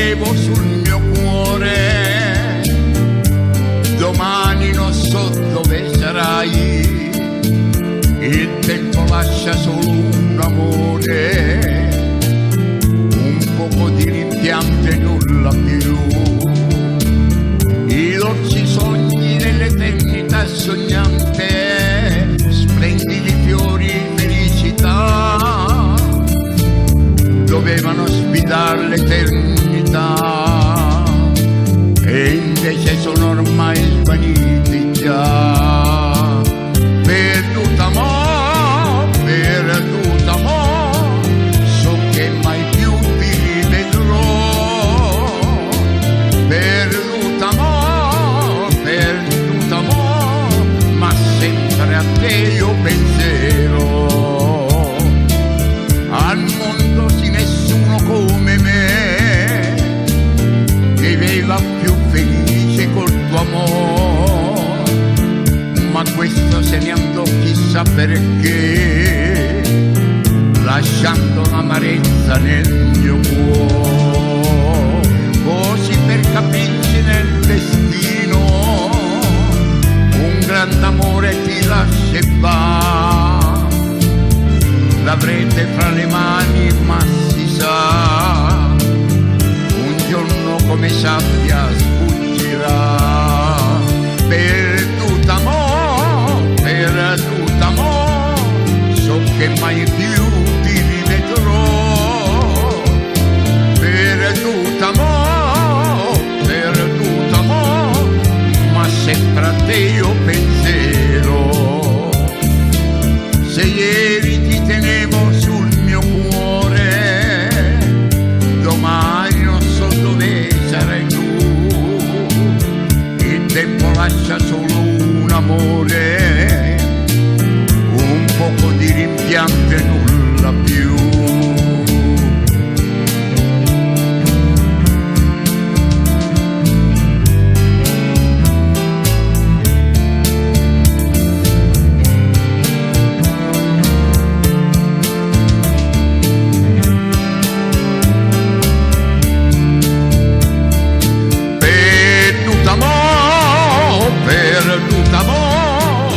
tenevo sul mio cuore, domani non so dove sarai. Il tempo lascia solo un amore, un poco di rimpianto e nulla più. I dolci sogni dell'eternità sognante, splendidi fiori, felicità, dovevano sfidare l'eternità e invece sono ormai svaniti già. Perduta mo', perduta mo', so che mai più ti rivedrò. Perduta mo', ma sempre a te io penserò. Al mondo sì nessuno come me viveva più felice col tuo amore, ma questo se ne andò chissà perché, lasciando l'amarezza nel mio cuore. Così per capirci nel destino, un grande amore ti lascia e va. L'avrete fra le mani ma si sa, un giorno come sabbia sfuggirà. Perduta mo', so che mai più ti rivedrò. Perduta mo', ma sempre a te io penserò. Se ieri ti tenevo sul mio cuore, domani non so dove sarai tu. Il tempo lascia solo un amore, un poco di rimpianto e nulla più. Perduta mo',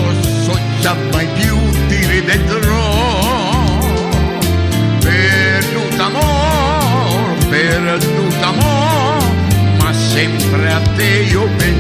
so già mai più ti rivedrò. Perduta mo', ma sempre a te io penso.